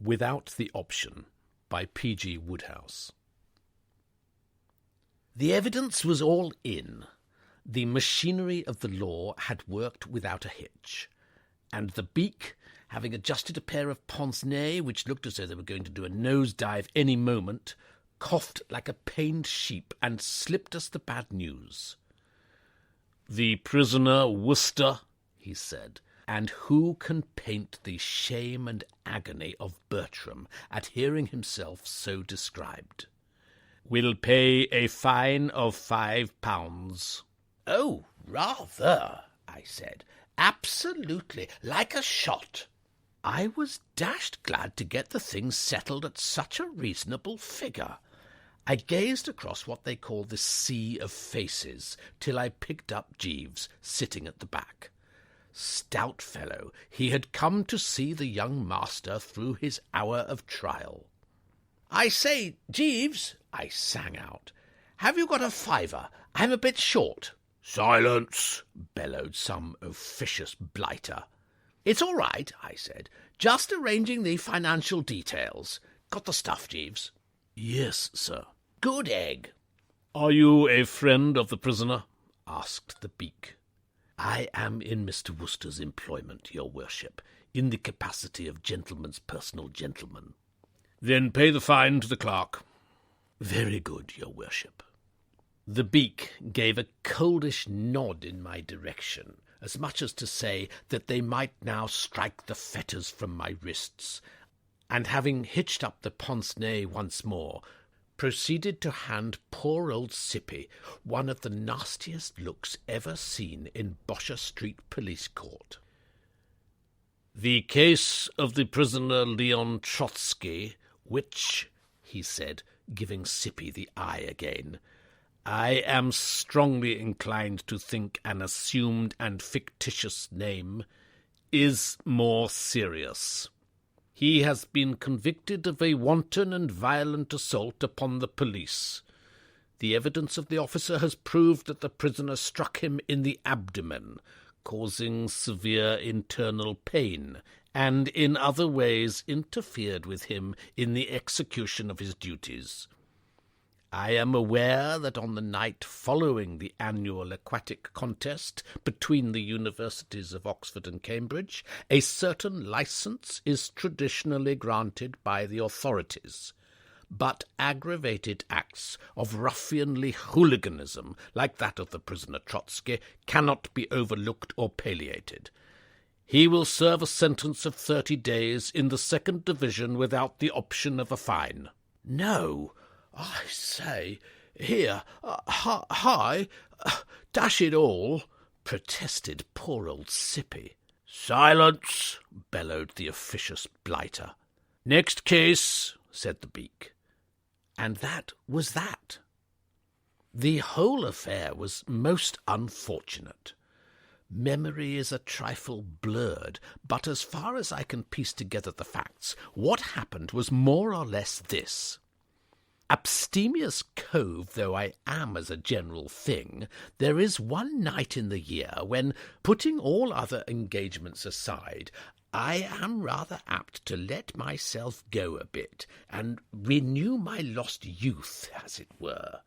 Without the Option by P.G. Wodehouse. The evidence was all in. The machinery of the law had worked without a hitch, and the beak, having adjusted a pair of pince-nez which looked as though they were going to do a nosedive any moment, coughed like a pained sheep and slipped us the bad news. "The prisoner Worcester," he said, and who can paint the shame and agony of Bertram at hearing himself so described, "will pay a fine of £5. "Oh, rather," I said. "Absolutely, like a shot." I was dashed glad to get the thing settled at such a reasonable figure. I gazed across what they call the sea of faces till I picked up Jeeves, sitting at the back. Stout fellow, he had come to see the young master through his hour of trial. "I say, Jeeves," I sang out, "have you got a fiver? I'm a bit short." "Silence!" bellowed some officious blighter. "It's all right," I said. "Just arranging the financial details. Got the stuff, Jeeves?" "Yes, sir." "Good egg." "Are you a friend of the prisoner?" asked the beak. "I am in Mr. Worcester's employment, your worship, in the capacity of gentleman's personal gentleman." "Then pay the fine to the clerk." "Very good, your worship." The beak gave a coldish nod in my direction, as much as to say that they might now strike the fetters from my wrists, and having hitched up the pince-nez once more, proceeded to hand poor old Sippy one of the nastiest looks ever seen in Bosher Street Police Court. "The case of the prisoner Leon Trotsky, which," he said, giving Sippy the eye again, "I am strongly inclined to think an assumed and fictitious name, is more serious. He has been convicted of a wanton and violent assault upon the police. The evidence of the officer has proved that the prisoner struck him in the abdomen, causing severe internal pain, and in other ways interfered with him in the execution of his duties. I am aware that on the night following the annual aquatic contest between the universities of Oxford and Cambridge, a certain licence is traditionally granted by the authorities, but aggravated acts of ruffianly hooliganism, like that of the prisoner Trotsky, cannot be overlooked or palliated. He will serve a sentence of 30 days in the 2nd Division without the option of a fine." "No, I say, here, hi, dash it all," protested poor old Sippy. "Silence!" bellowed the officious blighter. "Next case," said the beak. And that was that. The whole affair was most unfortunate. Memory is a trifle blurred, but as far as I can piece together the facts, what happened was more or less this. Abstemious cove though I am as a general thing, there is one night in the year when, putting all other engagements aside, I am rather apt to let myself go a bit, and renew my lost youth, as it were.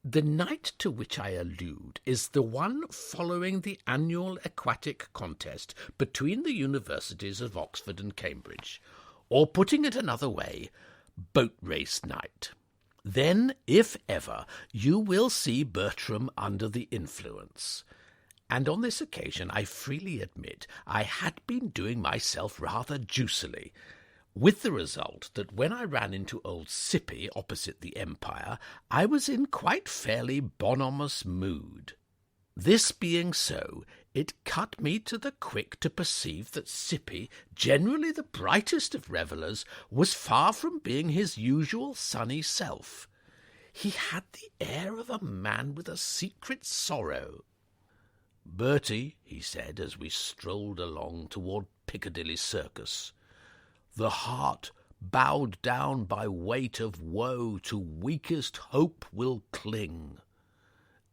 The night to which I allude is the one following the annual aquatic contest between the universities of Oxford and Cambridge, or, putting it another way, boat race night. Then, if ever, you will see Bertram under the influence. And on this occasion, I freely admit, I had been doing myself rather juicily, with the result that when I ran into old Sippy opposite the Empire, I was in quite fairly bonhomous mood. This being so, it cut me to the quick to perceive that Sippy, generally the brightest of revellers, was far from being his usual sunny self. He had the air of a man with a secret sorrow. "Bertie," he said, as we strolled along toward Piccadilly Circus, "the heart bowed down by weight of woe to weakest hope will cling.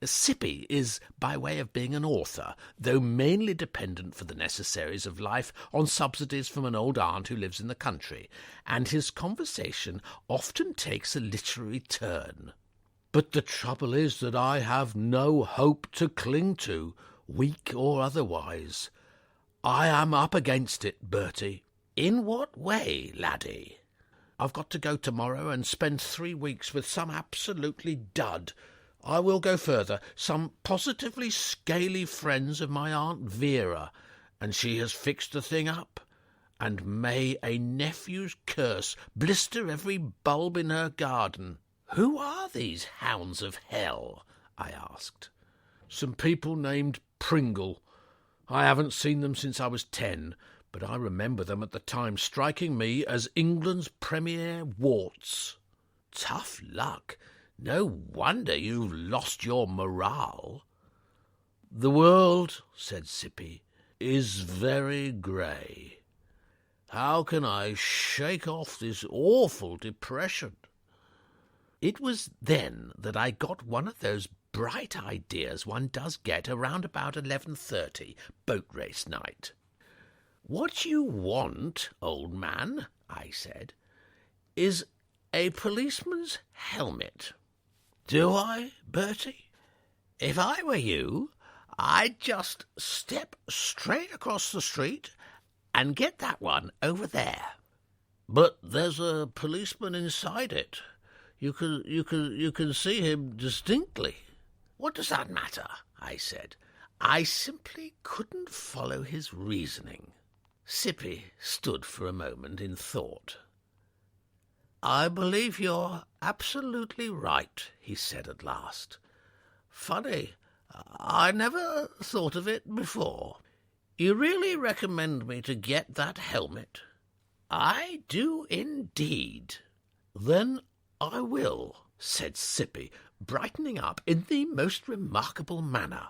Sippy is by way of being an author, though mainly dependent for the necessaries of life on subsidies from an old aunt who lives in the country, and his conversation often takes a literary turn. But the trouble is that I have no hope to cling to, weak or otherwise. I am up against it, Bertie. In what way, laddie? I've got to go tomorrow and spend 3 weeks with some absolutely dud. I will go further, some positively scaly friends of my Aunt Vera, and she has fixed the thing up. And may a nephew's curse blister every bulb in her garden. Who are these hounds of hell? I asked. Some people named Pringle. I haven't seen them since I was 10, but I remember them at the time striking me as England's premier warts. Tough luck. No wonder you've lost your morale. The world, said Sippy, is very grey. How can I shake off this awful depression? It was then that I got one of those bright ideas one does get around about 11:30, boat race night. "What you want, old man," I said, "is a policeman's helmet." "Do I, Bertie?" "If I were you, I'd just step straight across the street and get that one over there." "But there's a policeman inside it. You can see him distinctly." "What does that matter?" I said. I simply couldn't follow his reasoning. Sippy stood for a moment in thought. "I believe you're absolutely right," he said at last. "Funny, I never thought of it before. You really recommend me to get that helmet?" "I do indeed." "Then I will," said Sippy, brightening up in the most remarkable manner.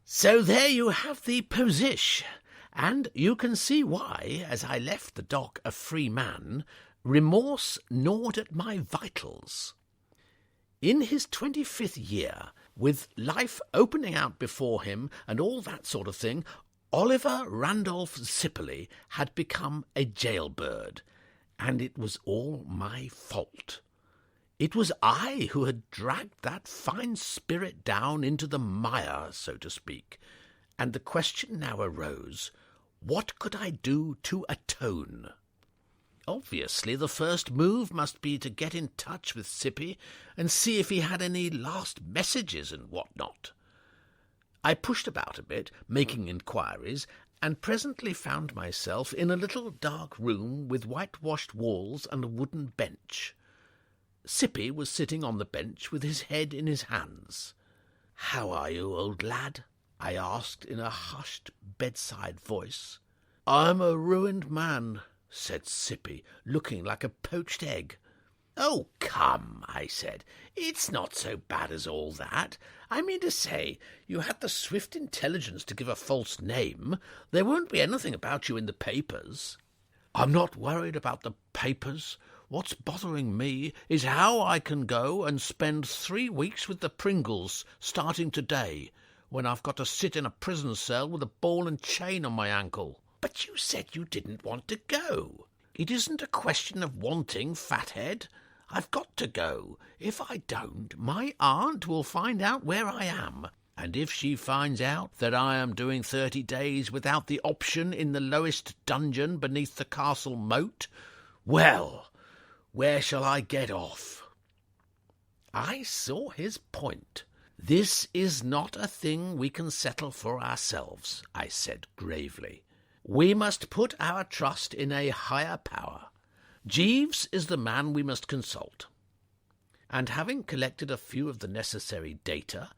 "So there you have the position, and you can see why, as I left the dock a free man, remorse gnawed at my vitals. In his 25th year, with life opening out before him and all that sort of thing, Oliver Randolph Sippy had become a jailbird, and it was all my fault. It was I who had dragged that fine spirit down into the mire, so to speak, and the question now arose, what could I do to atone? Obviously, the first move must be to get in touch with Sippy and see if he had any last messages and what not. I pushed about a bit, making inquiries, and presently found myself in a little dark room with whitewashed walls and a wooden bench. Sippy was sitting on the bench with his head in his hands. "How are you, old lad?" I asked in a hushed bedside voice. "I'm a ruined man," said Sippy, looking like a poached egg. "Oh, come," I said. "It's not so bad as all that. I mean to say, you had the swift intelligence to give a false name. There won't be anything about you in the papers." "I'm not worried about the papers. What's bothering me is how I can go and spend 3 weeks with the Pringles, starting today, when I've got to sit in a prison cell with a ball and chain on my ankle." "But you said you didn't want to go." "It isn't a question of wanting, fathead. I've got to go. If I don't, my aunt will find out where I am, and if she finds out that I am doing 30 days without the option in the lowest dungeon beneath the castle moat, well, where shall I get off?" I saw his point. "This is not a thing we can settle for ourselves," I said gravely. "We must put our trust in a higher power. Jeeves is the man we must consult." And having collected a few of the necessary data,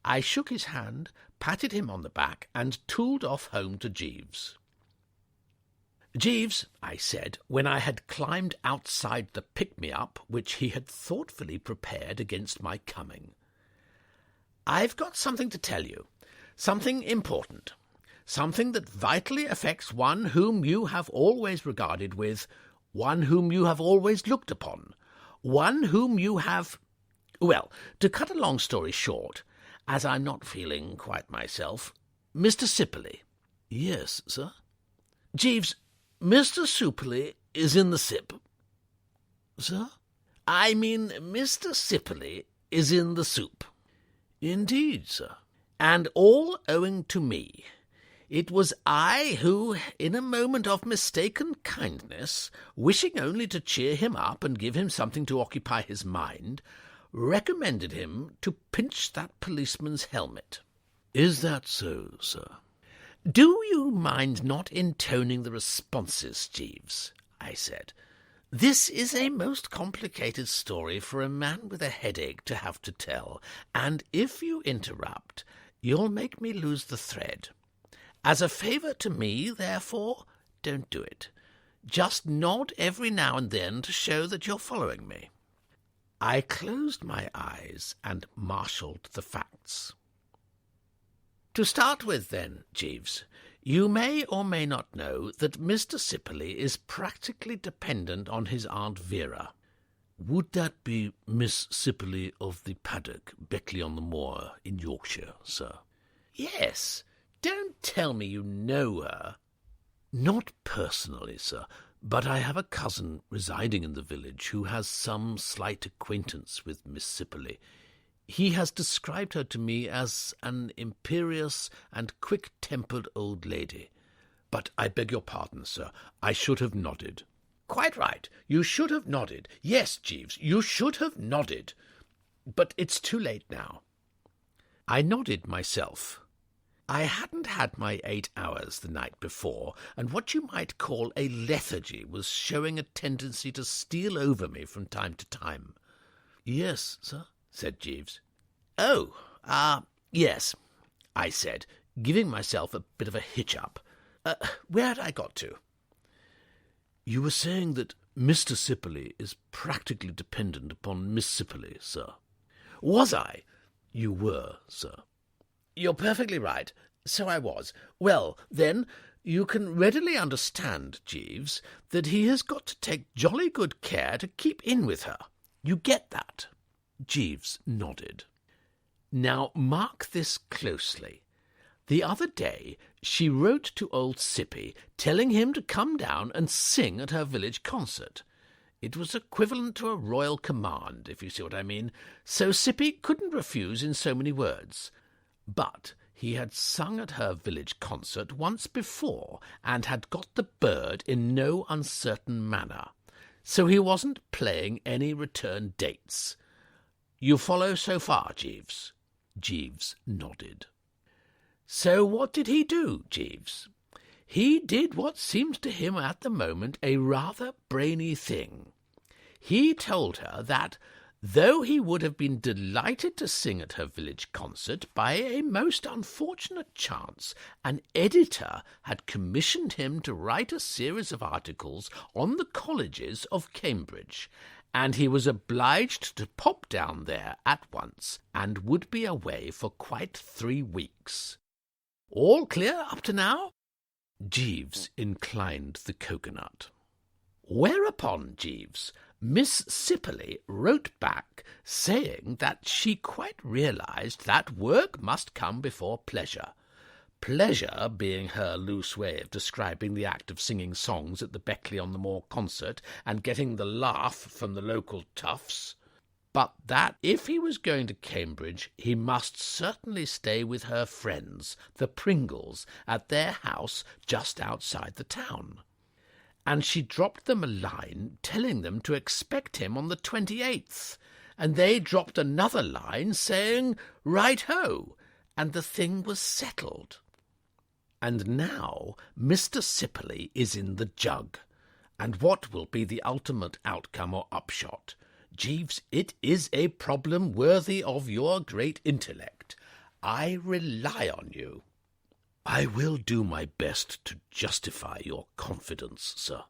I shook his hand, patted him on the back, and tooled off home to Jeeves. "Jeeves," I said, when I had climbed outside the pick-me-up which he had thoughtfully prepared against my coming, "I've got something to tell you, something important, something that vitally affects one whom you have always regarded with, one whom you have always looked upon, one whom you have—" Well, to cut a long story short, as I'm not feeling quite myself, Mr. Sippy. Yes, sir? Jeeves, Mr. Sippy is in the sip. Sir? I mean, Mr. Sippy is in the soup. Indeed, sir. And all owing to me. It was I who, in a moment of mistaken kindness, wishing only to cheer him up and give him something to occupy his mind, recommended him to pinch that policeman's helmet. Is that so, sir? Do you mind not intoning the responses, Jeeves? I said. This is a most complicated story for a man with a headache to have to tell, and if you interrupt, you'll make me lose the thread. As a favour to me, therefore, don't do it. Just nod every now and then to show that you're following me. I closed my eyes and marshalled the facts. To start with, then, Jeeves, you may or may not know that Mr. Sippy is practically dependent on his Aunt Vera. Would that be Miss Sippy of the paddock, Beckley-on-the-Moor, in Yorkshire, sir? Yes. Don't tell me you know her. Not personally, sir, but I have a cousin residing in the village who has some slight acquaintance with Miss Sippy. He has described her to me as an imperious and quick-tempered old lady. But I beg your pardon, sir. I should have nodded. Quite right. You should have nodded. Yes, Jeeves, you should have nodded. But it's too late now. I nodded myself. I hadn't had my 8 hours the night before, and what you might call a lethargy was showing a tendency to steal over me from time to time. Yes, sir, said Jeeves. Oh, yes, I said, giving myself a bit of a hitch-up. Where had I got to? You were saying that Mr. Sippy is practically dependent upon Miss Sippy, sir. Was I? You were, sir. You're perfectly right. So I was. Well, then, you can readily understand, Jeeves, that he has got to take jolly good care to keep in with her. You get that? Jeeves nodded. Now, mark this closely. The other day she wrote to old Sippy, telling him to come down and sing at her village concert. It was equivalent to a royal command, if you see what I mean, so Sippy couldn't refuse in so many words. But he had sung at her village concert once before, and had got the bird in no uncertain manner, so he wasn't playing any return dates. You follow so far, Jeeves? Jeeves nodded. So what did he do, Jeeves? He did what seems to him at the moment a rather brainy thing. He told her that, though he would have been delighted to sing at her village concert, by a most unfortunate chance an editor had commissioned him to write a series of articles on the colleges of Cambridge, and he was obliged to pop down there at once, and would be away for quite 3 weeks. All clear up to now? Jeeves inclined the coconut. Whereupon, Jeeves, Miss Sippy wrote back saying that she quite realised that work must come before pleasure. Pleasure being her loose way of describing the act of singing songs at the Beckley-on-the-Moor concert and getting the laugh from the local toughs. But that if he was going to Cambridge, he must certainly stay with her friends, the Pringles, at their house just outside the town. And she dropped them a line telling them to expect him on the 28th, and they dropped another line saying, right-ho, and the thing was settled. And now Mr. Sippy is in the jug, and what will be the ultimate outcome or upshot? Jeeves, it is a problem worthy of your great intellect. I rely on you. I will do my best to justify your confidence, sir.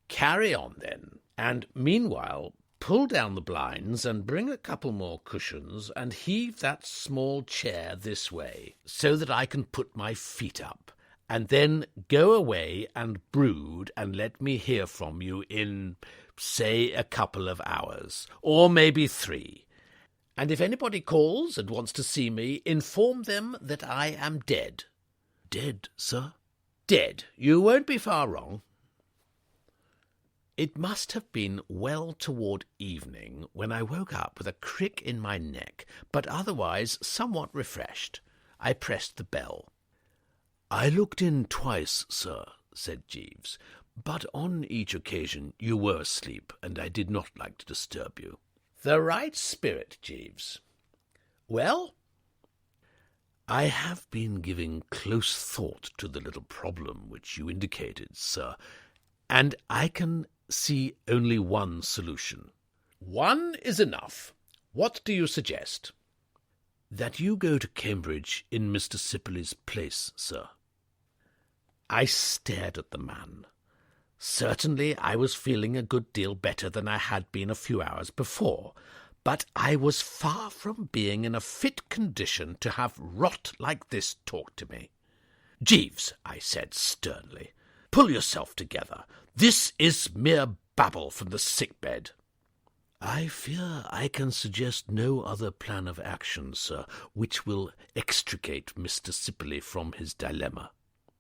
Carry on, then, and meanwhile pull down the blinds and bring a couple more cushions and heave that small chair this way, so that I can put my feet up, and then go away and brood and let me hear from you in, say, a couple of hours, or maybe 3. And if anybody calls and wants to see me, inform them that I am dead. Dead, sir? Dead. You won't be far wrong. It must have been well toward evening when I woke up with a crick in my neck, but otherwise somewhat refreshed. I pressed the bell. "I looked in twice, sir," said Jeeves, "but on each occasion you were asleep, and I did not like to disturb you." "The right spirit, Jeeves. Well?" "I have been giving close thought to the little problem which you indicated, sir, and I can see only one solution." "One is enough. What do you suggest?" "That you go to Cambridge in Mr. Sippy's place, sir." I stared at the man. Certainly I was feeling a good deal better than I had been a few hours before, but I was far from being in a fit condition to have rot like this talked to me. "Jeeves," I said sternly, "pull yourself together. This is mere babble from the sick-bed." "I fear I can suggest no other plan of action, sir, which will extricate Mr. Sippy from his dilemma."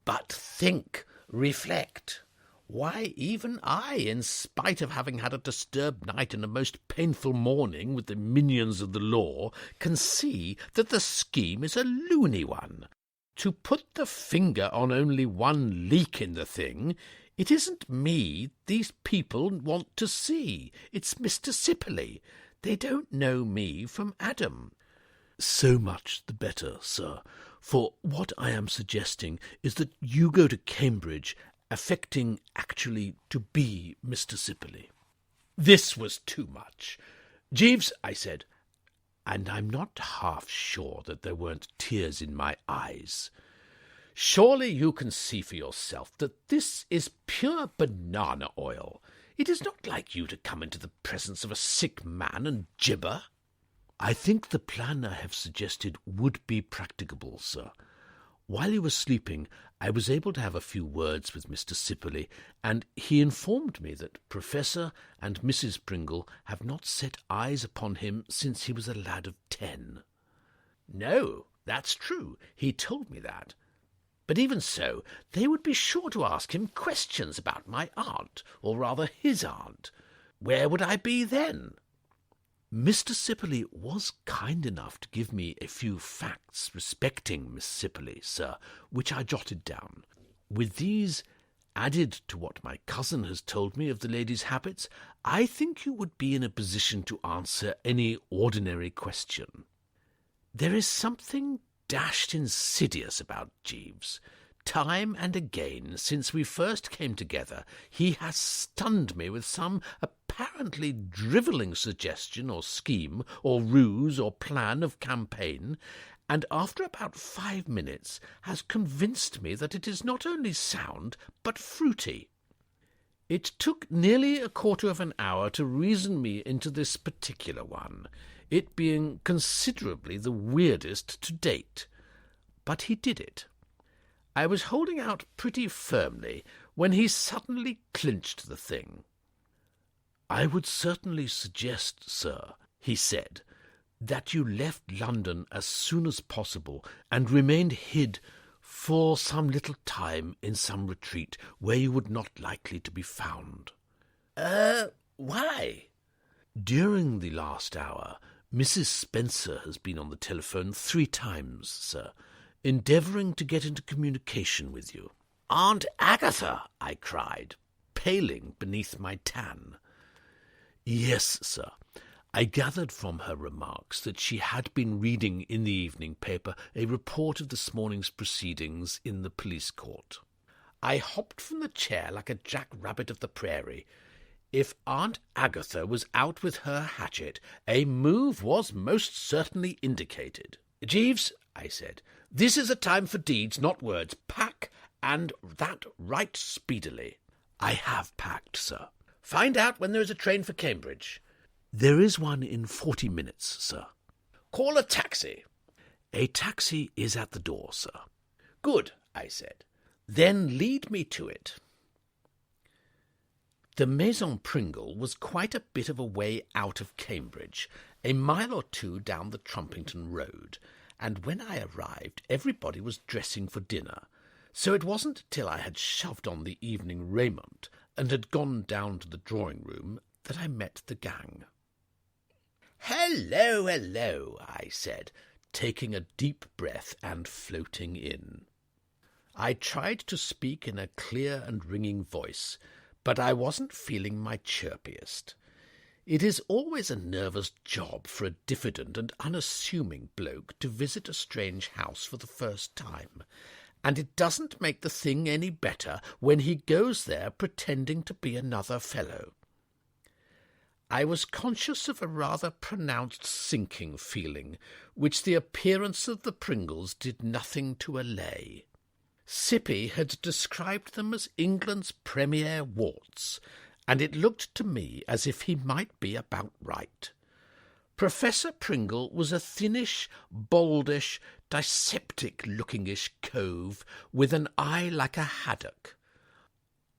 "But think, reflect. Why, even I, in spite of having had a disturbed night and a most painful morning with the minions of the law, can see that the scheme is a loony one. To put the finger on only one leak in the thing, it isn't me these people want to see. It's Mr. Sippy. They don't know me from Adam." "So much the better, sir, for what I am suggesting is that you go to Cambridge affecting actually to be Mr. Sippy." This was too much. "Jeeves," I said, and I'm not half sure that there weren't tears in my eyes, "surely you can see for yourself that this is pure banana oil. It is not like you to come into the presence of a sick man and gibber." "I think the plan I have suggested would be practicable, sir. While you were sleeping, I was able to have a few words with Mr. Sippy, and he informed me that Professor and Mrs. Pringle have not set eyes upon him since he was a lad of 10. "No, that's true. He told me that. But even so, they would be sure to ask him questions about my aunt, or rather his aunt. Where would I be then?" "Mr. Sippy was kind enough to give me a few facts respecting Miss Sippy, sir, which I jotted down. With these, added to what my cousin has told me of the lady's habits, I think you would be in a position to answer any ordinary question. There is something dashed insidious about Jeeves. Time and again, since we first came together, he has stunned me with some apparently drivelling suggestion or scheme or ruse or plan of campaign, and after about 5 minutes has convinced me that it is not only sound but fruity. It took nearly a quarter of an hour to reason me into this particular one, it being considerably the weirdest to date. But he did it. I was holding out pretty firmly when he suddenly clinched the thing. "I would certainly suggest, sir," he said, "that you left London as soon as possible and remained hid for some little time in some retreat where you would not likely to be found." Why?" "During the last hour, Mrs. Spencer has been on the telephone 3 times, sir, endeavouring to get into communication with you." "Aunt Agatha!" I cried, paling beneath my tan. "Yes, sir. I gathered from her remarks that she had been reading in the evening paper a report of this morning's proceedings in the police court." I hopped from the chair like a jack-rabbit of the prairie. If Aunt Agatha was out with her hatchet, a move was most certainly indicated. "Jeeves," I said, "this is a time for deeds, not words. Pack, and that right speedily." "I have packed, sir." "Find out when there is a train for Cambridge." "There is one in 40 minutes, sir." "Call a taxi." "A taxi is at the door, sir." "Good," I said. "Then lead me to it." The Maison Pringle was quite a bit of a way out of Cambridge, a mile or two down the Trumpington Road, and when I arrived everybody was dressing for dinner, so it wasn't till I had shoved on the evening raiment and had gone down to the drawing-room that I met the gang. "Hello, hello," I said, taking a deep breath and floating in. I tried to speak in a clear and ringing voice, but I wasn't feeling my chirpiest. It is always a nervous job for a diffident and unassuming bloke to visit a strange house for the first time, and it doesn't make the thing any better when he goes there pretending to be another fellow. I was conscious of a rather pronounced sinking feeling, which the appearance of the Pringles did nothing to allay. Sippy had described them as England's premier warts, and it looked to me as if he might be about right. Professor Pringle was a thinnish, baldish, dyspeptic-lookingish cove with an eye like a haddock,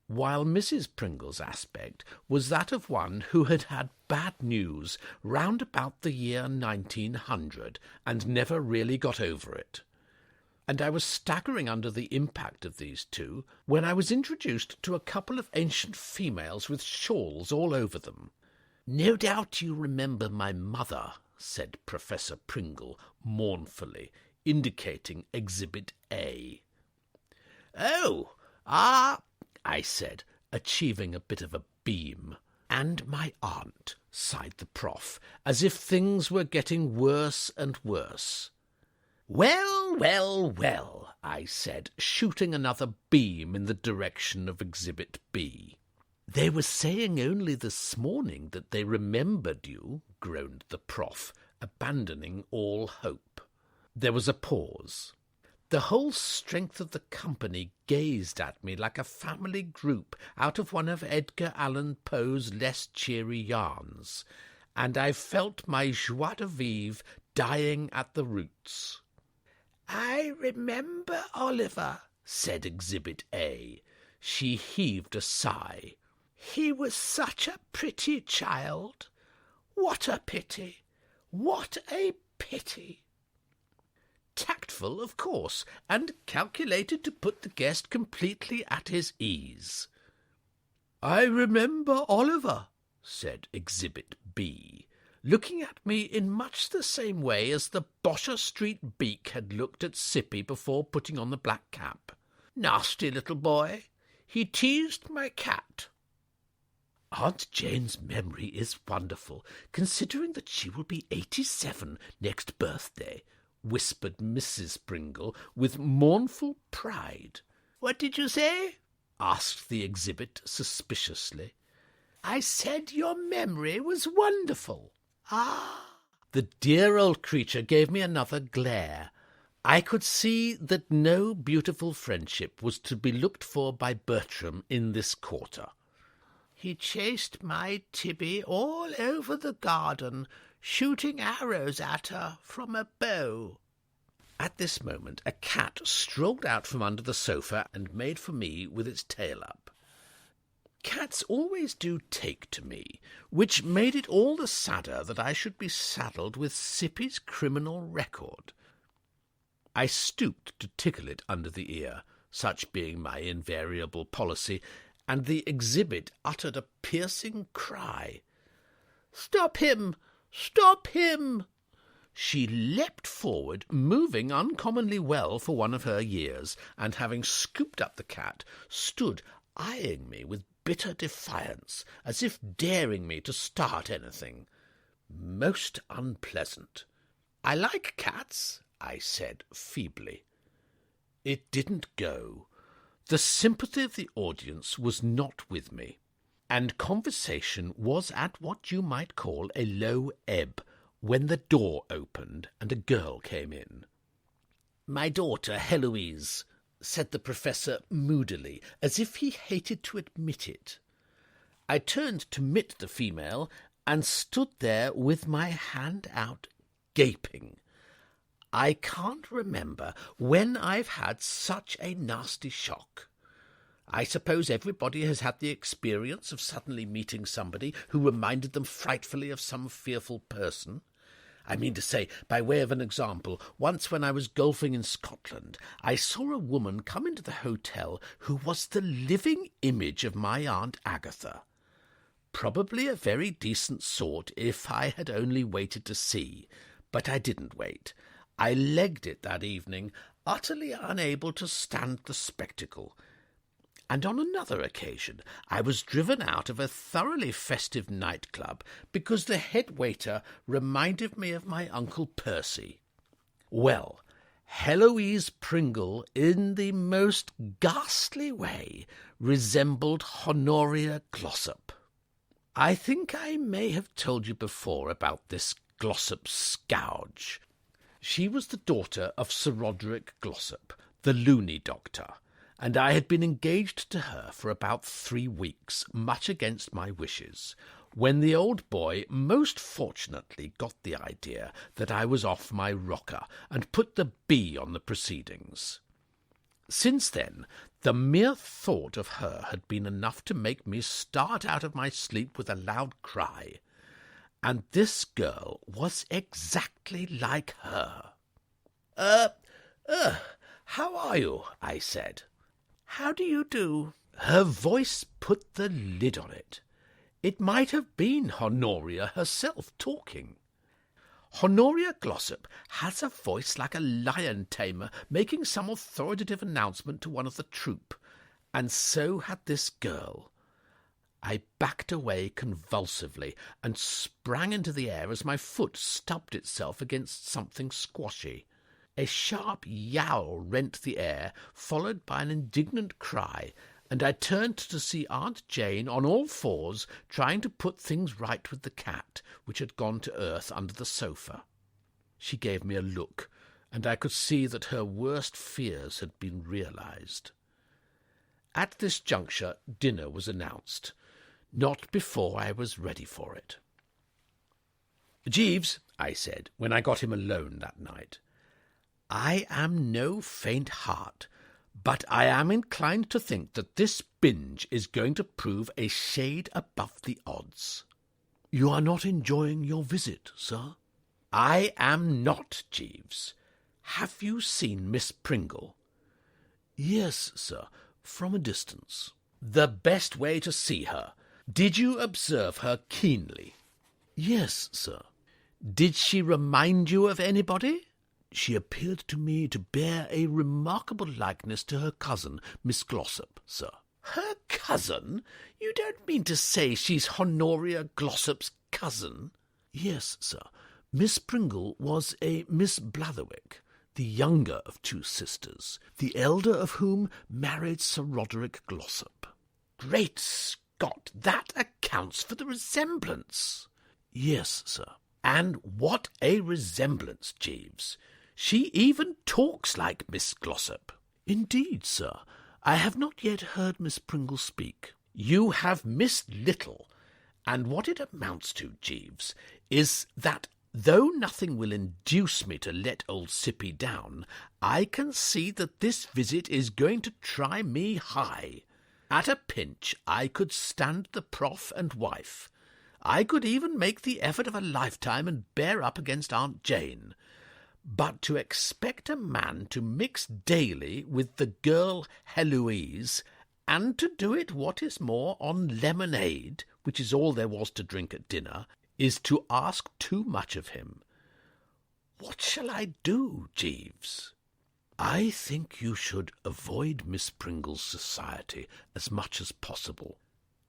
while Mrs. Pringle's aspect was that of one who had had bad news round about the year 1900 and never really got over it. And I was staggering under the impact of these two when I was introduced to a couple of ancient females with shawls all over them. "No doubt you remember my mother," said Professor Pringle mournfully, indicating Exhibit A. "Oh, I said, achieving a bit of a beam. "And my aunt," sighed the Prof, as if things were getting worse and worse. "Well, well, well," I said, shooting another beam in the direction of Exhibit B. "They were saying only this morning that they remembered you," groaned the Prof, abandoning all hope. There was a pause. The whole strength of the company gazed at me like a family group out of one of Edgar Allan Poe's less cheery yarns, and I felt my joie de vivre dying at the roots. "I remember Oliver," said Exhibit A. She heaved a sigh. "He was such a pretty child. What a pity! What a pity!" Tactful, of course, and calculated to put the guest completely at his ease. "I remember Oliver," said Exhibit B, looking at me in much the same way as the Bosher Street beak had looked at Sippy before putting on the black cap. "Nasty little boy. He teased my cat." "Aunt Jane's memory is wonderful, considering that she will be 87 next birthday," whispered Mrs. Pringle with mournful pride. "What did you say?" asked the exhibit suspiciously. "I said your memory was wonderful." "Ah!" The dear old creature gave me another glare. I could see that no beautiful friendship was to be looked for by Bertram in this quarter. "He chased my Tibby all over the garden, shooting arrows at her from a bow." At this moment a cat strolled out from under the sofa and made for me with its tail up. Cats always do take to me, which made it all the sadder that I should be saddled with Sippy's criminal record. I stooped to tickle it under the ear, such being my invariable policy, and the exhibit uttered a piercing cry. "Stop him! Stop him!" She leapt forward, moving uncommonly well for one of her years, and having scooped up the cat, stood eyeing me with bitter defiance, as if daring me to start anything. Most unpleasant. "I like cats," I said feebly. It didn't go. The sympathy of the audience was not with me, and conversation was at what you might call a low ebb when the door opened and a girl came in. "My daughter, Heloise," said the Professor moodily, as if he hated to admit it. I turned to meet the female and stood there with my hand out, gaping. I can't remember when I've had such a nasty shock. I suppose everybody has had the experience of suddenly meeting somebody who reminded them frightfully of some fearful person. I mean to say, by way of an example, once when I was golfing in Scotland, I saw a woman come into the hotel who was the living image of my Aunt Agatha. Probably a very decent sort if I had only waited to see, but I didn't wait. I legged it that evening, utterly unable to stand the spectacle. And on another occasion I was driven out of a thoroughly festive nightclub because the head waiter reminded me of my Uncle Percy. Well, Heloise Pringle, in the most ghastly way, resembled Honoria Glossop. I think I may have told you before about this Glossop Scouge. She was the daughter of Sir Roderick Glossop, the loony doctor, and I had been engaged to her for about 3 weeks, much against my wishes, when the old boy most fortunately got the idea that I was off my rocker and put the B on the proceedings. Since then, the mere thought of her had been enough to make me start out of my sleep with a loud cry, and this girl was exactly like her. How are you?" I said. "How do you do?" Her voice put the lid on it. It might have been Honoria herself talking. Honoria Glossop has a voice like a lion-tamer making some authoritative announcement to one of the troop, and so had this girl. I backed away convulsively and sprang into the air as my foot stubbed itself against something squashy. A sharp yowl rent the air, followed by an indignant cry, and I turned to see Aunt Jane on all fours trying to put things right with the cat, which had gone to earth under the sofa. She gave me a look, and I could see that her worst fears had been realized. At this juncture dinner was announced, not before I was ready for it. "Jeeves," I said, when I got him alone that night, "I am no faint heart, but I am inclined to think that this binge is going to prove a shade above the odds." "You are not enjoying your visit, sir?" "I am not, Jeeves. Have you seen Miss Pringle?" "Yes, sir, from a distance." "The best way to see her. Did you observe her keenly?" "Yes, sir." "Did she remind you of anybody?" "She appeared to me to bear a remarkable likeness to her cousin, Miss Glossop, sir." "Her cousin? You don't mean to say she's Honoria Glossop's cousin?" "Yes, sir. Miss Pringle was a Miss Blatherwick, the younger of 2 sisters, the elder of whom married Sir Roderick Glossop." "Great Scott! That accounts for the resemblance." "Yes, sir." "And what a resemblance, Jeeves! She even talks like Miss Glossop." "Indeed, sir, I have not yet heard Miss Pringle speak." "You have missed little, and what it amounts to, Jeeves, is that though nothing will induce me to let old Sippy down, I can see that this visit is going to try me high. At a pinch I could stand the prof and wife. I could even make the effort of a lifetime and bear up against Aunt Jane. But to expect a man to mix daily with the girl Heloise, and to do it, what is more, on lemonade, which is all there was to drink at dinner, is to ask too much of him. What shall I do, Jeeves?" "I think you should avoid Miss Pringle's society as much as possible."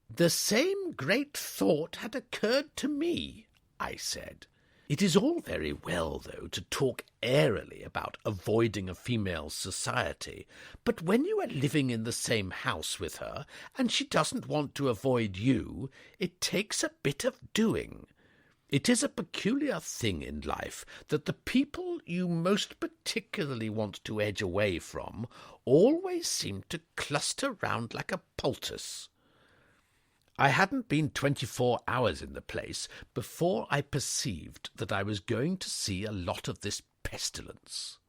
"The same great thought had occurred to me," I said. "It is all very well, though, to talk airily about avoiding a female's society, but when you are living in the same house with her, and she doesn't want to avoid you, it takes a bit of doing. It is a peculiar thing in life that the people you most particularly want to edge away from always seem to cluster round like a poultice." I hadn't been 24 hours in the place before I perceived that I was going to see a lot of this pestilence.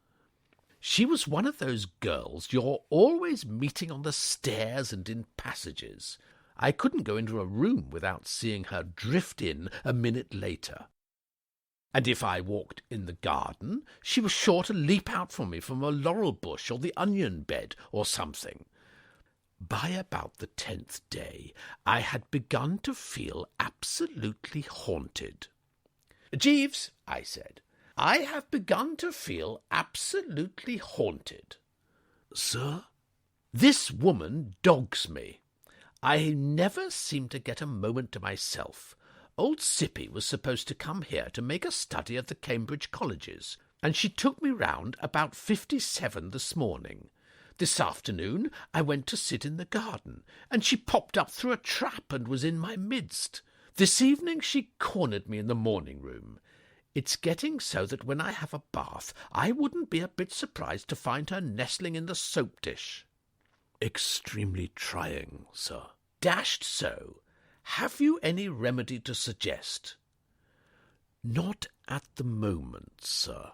She was one of those girls you're always meeting on the stairs and in passages. I couldn't go into a room without seeing her drift in a minute later. And if I walked in the garden, she was sure to leap out for me from a laurel bush or the onion bed or something. By about the 10th day, I had begun to feel absolutely haunted. "Jeeves," I said, "I have begun to feel absolutely haunted." "Sir?" "This woman dogs me. I never seem to get a moment to myself. Old Sippy was supposed to come here to make a study of the Cambridge colleges, and she took me round about 57 this morning. This afternoon I went to sit in the garden, and she popped up through a trap and was in my midst. This evening she cornered me in the morning-room. It's getting so that when I have a bath I wouldn't be a bit surprised to find her nestling in the soap-dish." "Extremely trying, sir." "Dashed so. Have you any remedy to suggest?" "Not at the moment, sir.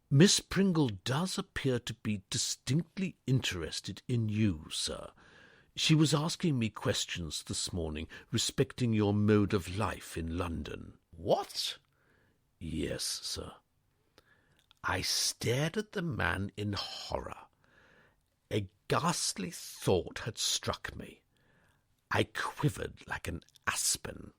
Miss Pringle does appear to be distinctly interested in you, sir. She was asking me questions this morning respecting your mode of life in London." "What?" "Yes, sir." I stared at the man in horror. A ghastly thought had struck me. I quivered like an aspen.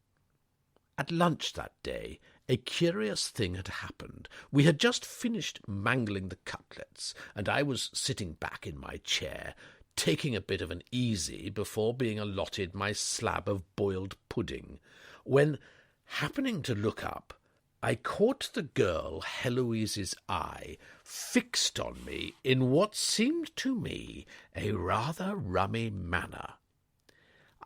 At lunch that day, a curious thing had happened. We had just finished mangling the cutlets, and I was sitting back in my chair, taking a bit of an easy before being allotted my slab of boiled pudding, when, happening to look up, I caught the girl Heloise's eye fixed on me in what seemed to me a rather rummy manner.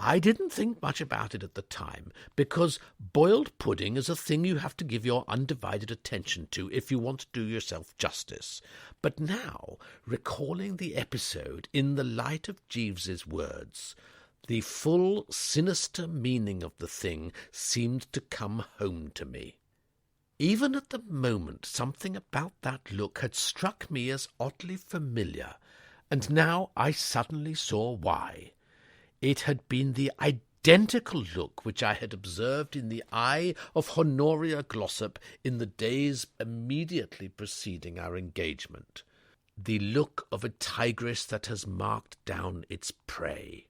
I didn't think much about it at the time, because boiled pudding is a thing you have to give your undivided attention to if you want to do yourself justice. But now, recalling the episode in the light of Jeeves's words, the full sinister meaning of the thing seemed to come home to me. Even at the moment, something about that look had struck me as oddly familiar, and now I suddenly saw why. It had been the identical look which I had observed in the eye of Honoria Glossop in the days immediately preceding our engagement, the look of a tigress that has marked down its prey.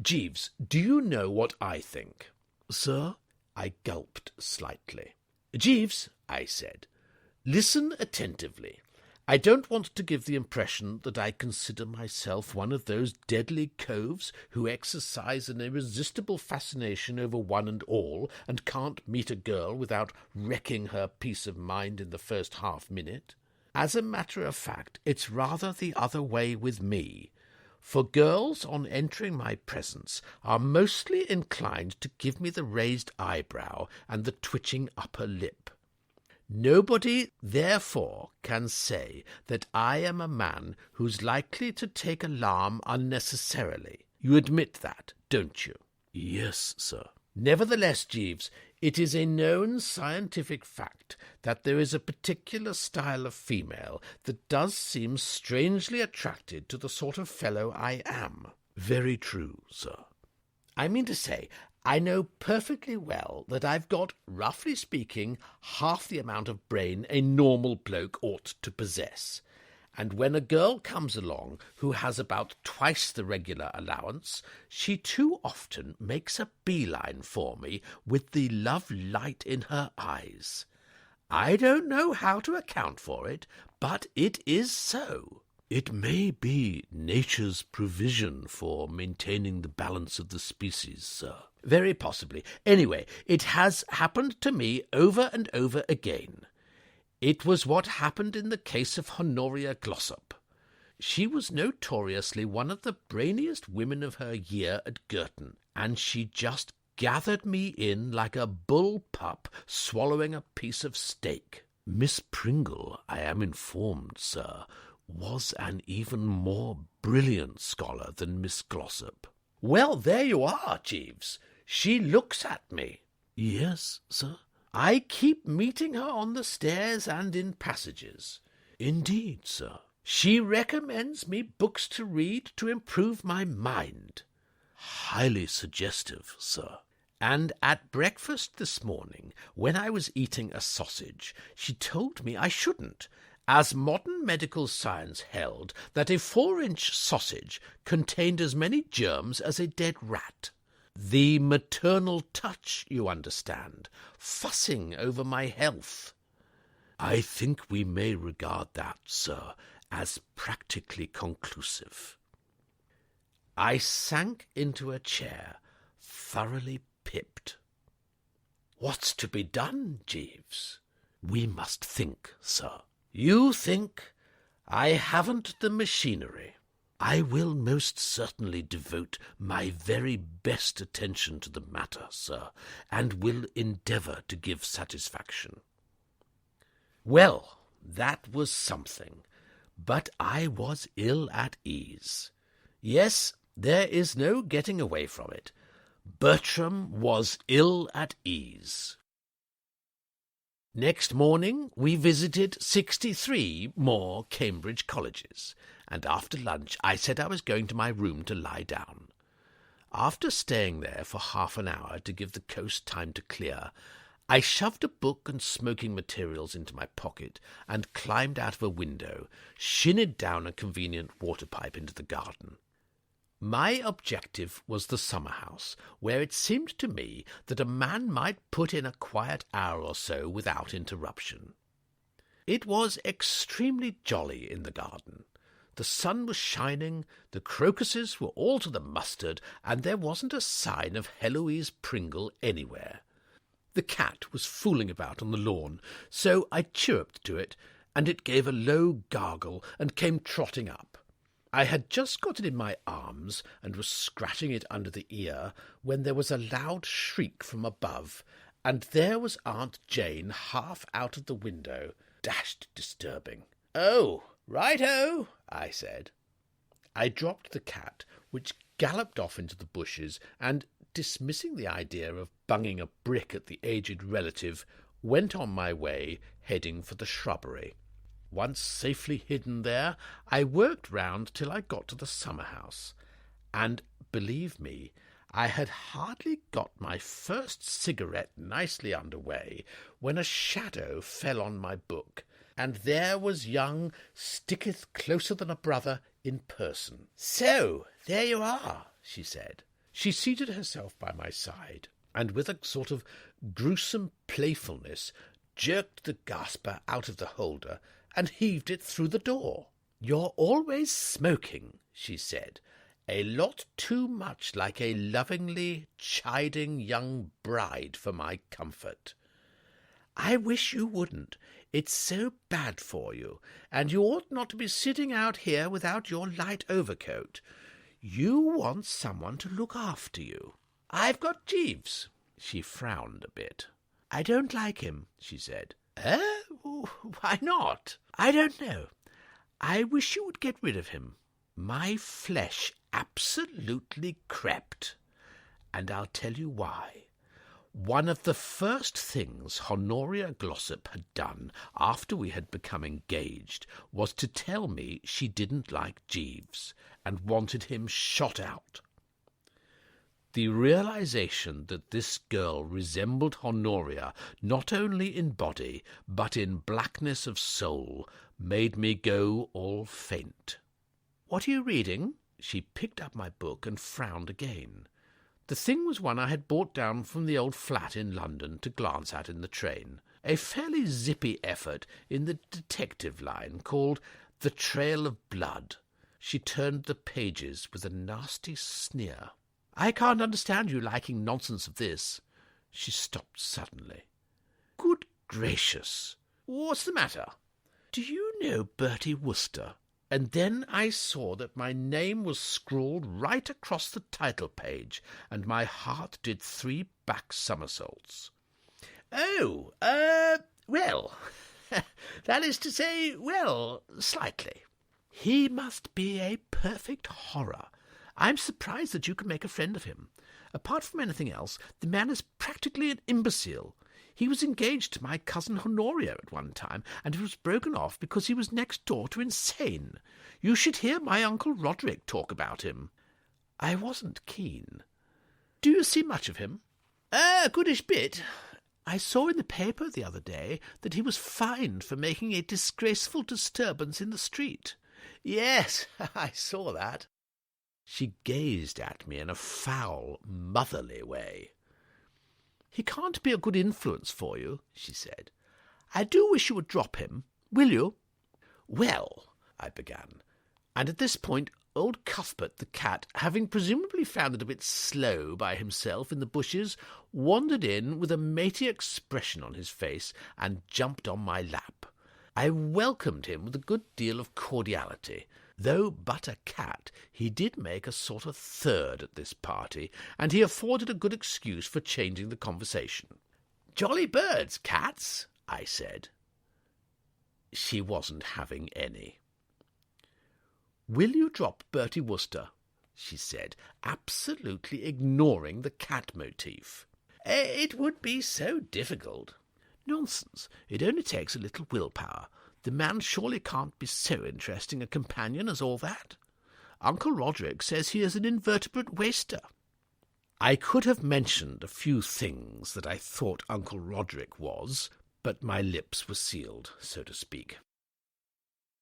"Jeeves, do you know what I think?" "Sir?" I gulped slightly. "Jeeves," I said, "listen attentively. I don't want to give the impression that I consider myself one of those deadly coves who exercise an irresistible fascination over one and all, and can't meet a girl without wrecking her peace of mind in the first half-minute. As a matter of fact, it's rather the other way with me, for girls, on entering my presence, are mostly inclined to give me the raised eyebrow and the twitching upper lip. Nobody, therefore, can say that I am a man who's likely to take alarm unnecessarily. You admit that, don't you?" "Yes, sir." "Nevertheless, Jeeves, it is a known scientific fact that there is a particular style of female that does seem strangely attracted to the sort of fellow I am." "Very true, sir." "I mean to say, I know perfectly well that I've got, roughly speaking, half the amount of brain a normal bloke ought to possess. And when a girl comes along who has about twice the regular allowance, she too often makes a beeline for me with the love light in her eyes. I don't know how to account for it, but it is so." "It may be nature's provision for maintaining the balance of the species, sir." "Very possibly. Anyway, it has happened to me over and over again. It was what happened in the case of Honoria Glossop. She was notoriously one of the brainiest women of her year at Girton, and she just gathered me in like a bull pup swallowing a piece of steak." "Miss Pringle, I am informed, sir, was an even more brilliant scholar than Miss Glossop." "Well, there you are, Jeeves. She looks at me." "Yes, sir." "I keep meeting her on the stairs and in passages." "Indeed, sir." "She recommends me books to read to improve my mind." "Highly suggestive, sir." And at breakfast this morning, when I was eating a sausage, she told me I shouldn't, as modern medical science held that a 4-inch sausage contained as many germs as a dead rat. The maternal touch, you understand, fussing over my health. I think we may regard that, sir, as practically conclusive. I sank into a chair, thoroughly pipped. What's to be done, Jeeves? We must think, sir. You think? I haven't the machinery. I will most certainly devote my very best attention to the matter, sir, and will endeavour to give satisfaction. Well, that was something, but I was ill at ease. Yes, there is no getting away from it. Bertram was ill at ease. Next morning we visited 63 more Cambridge colleges, and after lunch I said I was going to my room to lie down. After staying there for half an hour to give the coast time to clear, I shoved a book and smoking materials into my pocket and climbed out of a window, shinned down a convenient water pipe into the garden. My objective was the summer-house, where it seemed to me that a man might put in a quiet hour or so without interruption. It was extremely jolly in the garden. The sun was shining, the crocuses were all to the mustard, and there wasn't a sign of Heloise Pringle anywhere. The cat was fooling about on the lawn, so I chirruped to it, and it gave a low gargle and came trotting up. I had just got it in my arms and was scratching it under the ear when there was a loud shriek from above, and there was Aunt Jane half out of the window, dashed disturbing. "Oh, right-o," I said. I dropped the cat, which galloped off into the bushes, and, dismissing the idea of bunging a brick at the aged relative, went on my way, heading for the shrubbery. Once safely hidden there, I worked round till I got to the summer-house, and, believe me, I had hardly got my first cigarette nicely under way when a shadow fell on my book, and there was young Sticketh Closer Than a Brother in person. "So, there you are," she said. She seated herself by my side, and with a sort of gruesome playfulness jerked the gasper out of the holder and heaved it through the door. "You're always smoking," she said, "a lot too much like a lovingly chiding young bride for my comfort. I wish you wouldn't. It's so bad for you, and you ought not to be sitting out here without your light overcoat. You want someone to look after you. I've got Jeeves." She frowned a bit. "I don't like him," she said. Why not?" "I don't know. I wish you would get rid of him." My flesh absolutely crept, and I'll tell you why. One of the first things Honoria Glossop had done after we had become engaged was to tell me she didn't like Jeeves and wanted him shot out. The realization that this girl resembled Honoria not only in body but in blackness of soul made me go all faint. "What are you reading?" She picked up my book and frowned again. The thing was one I had brought down from the old flat in London to glance at in the train, a fairly zippy effort in the detective line called The Trail of Blood. She turned the pages with a nasty sneer. "I can't understand you liking nonsense of this." She stopped suddenly. "Good gracious! What's the matter? Do you know Bertie Wooster?" And then I saw that my name was scrawled right across the title page, and my heart did 3 back somersaults. "Oh, well, that is to say, well, slightly. He must be a perfect horror. I'm surprised that you can make a friend of him. Apart from anything else, the man is practically an imbecile. He was engaged to my cousin Honoria at one time, and it was broken off because he was next door to insane. You should hear my Uncle Roderick talk about him." I wasn't keen. "Do you see much of him?" A goodish bit. I saw in the paper the other day that he was fined for making a disgraceful disturbance in the street. Yes, I saw that. She gazed at me in a foul, motherly way. He can't be a good influence for you, she said. I do wish you would drop him. Will you? Well, I began, and at this point old Cuthbert the cat, having presumably found it a bit slow by himself in the bushes, wandered in with a matey expression on his face and jumped on my lap. I welcomed him with a good deal of cordiality. Though but a cat, he did make a sort of third at this party, and he afforded a good excuse for changing the conversation. "Jolly birds, cats," I said. She wasn't having any. "Will you drop Bertie Wooster?" she said, absolutely ignoring the cat motif. "It would be so difficult." "Nonsense. It only takes a little willpower. The man surely can't be so interesting a companion as all that. Uncle Roderick says he is an invertebrate waster." I could have mentioned a few things that I thought Uncle Roderick was, but my lips were sealed, so to speak.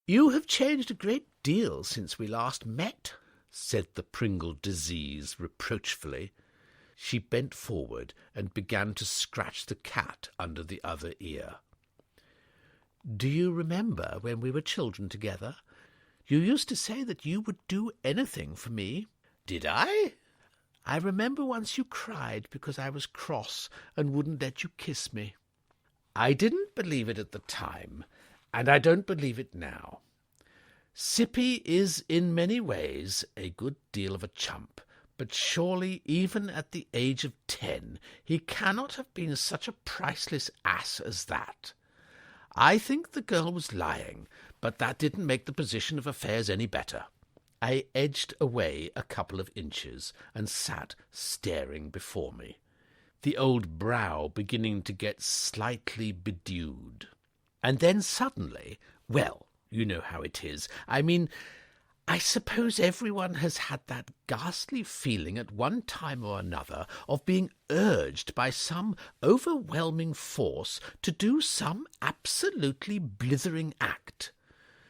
"You have changed a great deal since we last met," said the Pringle disease reproachfully. She bent forward and began to scratch the cat under the other ear. "Do you remember when we were children together? You used to say that you would do anything for me." "Did I?" "I remember once you cried because I was cross and wouldn't let you kiss me." I didn't believe it at the time, and I don't believe it now. Sippy is in many ways a good deal of a chump, but surely even at the age of 10 he cannot have been such a priceless ass as that. I think the girl was lying, but that didn't make the position of affairs any better. I edged away a couple of inches and sat staring before me, the old brow beginning to get slightly bedewed. And then suddenly, well, you know how it is. I mean, I suppose everyone has had that ghastly feeling at one time or another of being urged by some overwhelming force to do some absolutely blithering act.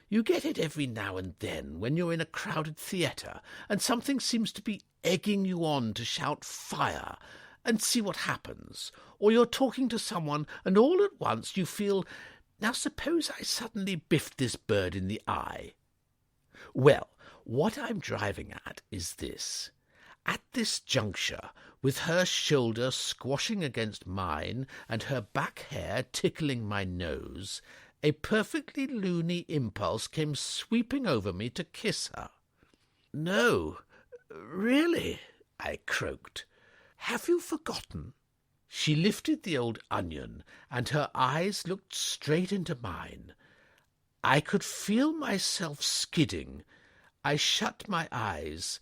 You get it every now and then when you're in a crowded theatre and something seems to be egging you on to shout fire and see what happens, or you're talking to someone and all at once you feel, now suppose I suddenly biffed this bird in the eye. Well, what I'm driving at is this. At this juncture, with her shoulder squashing against mine and her back hair tickling my nose, a perfectly loony impulse came sweeping over me to kiss her. "No, really," I croaked. "Have you forgotten?" She lifted the old onion, and her eyes looked straight into mine. I could feel myself skidding. I shut my eyes,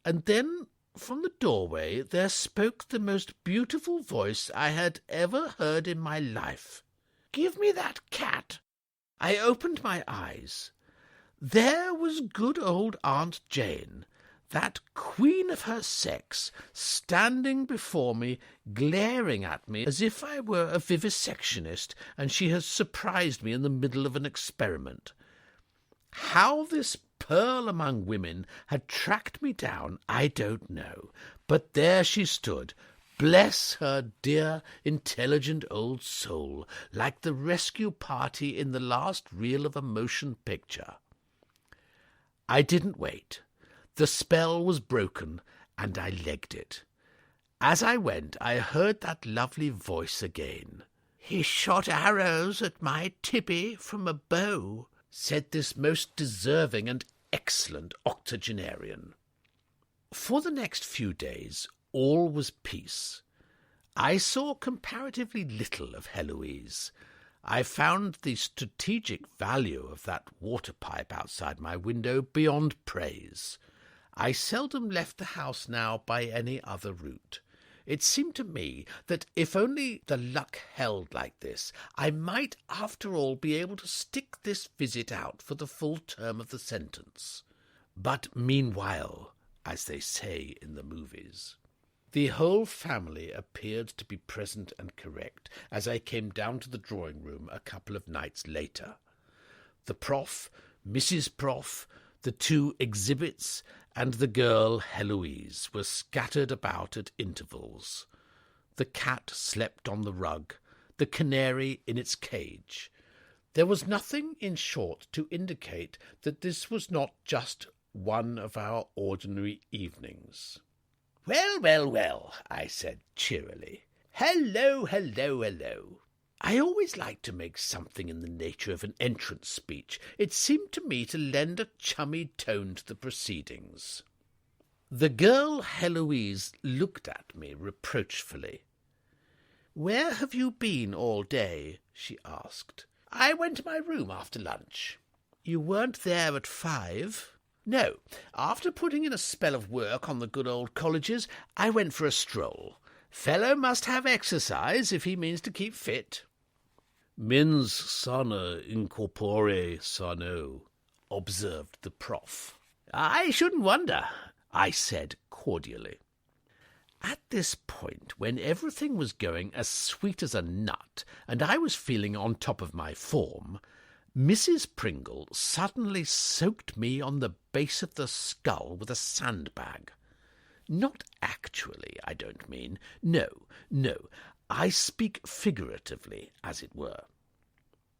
and then from the doorway there spoke the most beautiful voice I had ever heard in my life. "Give me that cat." I opened my eyes. There was good old Aunt Jane, that queen of her sex, standing before me, glaring at me as if I were a vivisectionist and she had surprised me in the middle of an experiment. How this pearl among women had tracked me down, I don't know, but there she stood, bless her dear, intelligent old soul, like the rescue party in the last reel of a motion picture. I didn't wait. The spell was broken, and I legged it. As I went, I heard that lovely voice again. "He shot arrows at my Tippy from a bow," said this most deserving and excellent octogenarian. For the next few days, all was peace. I saw comparatively little of Heloise. I found the strategic value of that water pipe outside my window beyond praise. I seldom left the house now by any other route. It seemed to me that if only the luck held like this, I might after all be able to stick this visit out for the full term of the sentence. But meanwhile, as they say in the movies. The whole family appeared to be present and correct as I came down to the drawing-room a couple of nights later. The Prof, Mrs. Prof, the 2 exhibits, and the girl Heloise were scattered about at intervals. The cat slept on the rug, the canary in its cage. There was nothing, in short, to indicate that this was not just one of our ordinary evenings. "Well, well, well," I said cheerily. "Hello, hello, hello." I always like to make something in the nature of an entrance speech. It seemed to me to lend a chummy tone to the proceedings. The girl Heloise looked at me reproachfully. "Where have you been all day?" she asked. "I went to my room after lunch." "You weren't there at 5? "No. After putting in a spell of work on the good old colleges, I went for a stroll. Fellow must have exercise if he means to keep fit." "Mens sana in corpore sano," observed the Prof. "I shouldn't wonder," I said cordially. At this point, when everything was going as sweet as a nut, and I was feeling on top of my form, Mrs. Pringle suddenly soaked me on the base of the skull with a sandbag. Not actually, I don't mean. No, I speak figuratively, as it were.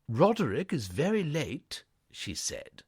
"Roderick is very late," she said.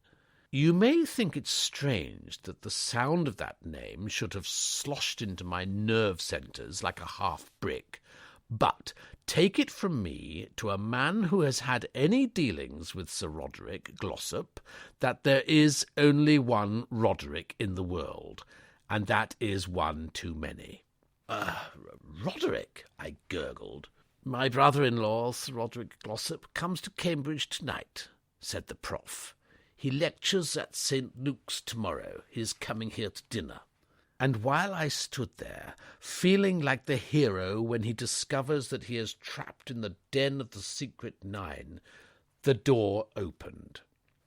You may think it strange that the sound of that name should have sloshed into my nerve centres like a half-brick, but take it from me, to a man who has had any dealings with Sir Roderick Glossop, that there is only one Roderick in the world, and that is one too many. Roderick," I gurgled. "My brother-in-law, Sir Roderick Glossop, comes to Cambridge tonight," said the Prof. "He lectures at St. Luke's tomorrow. He is coming here to dinner." And while I stood there, feeling like the hero when he discovers that he is trapped in the den of the secret 9, the door opened.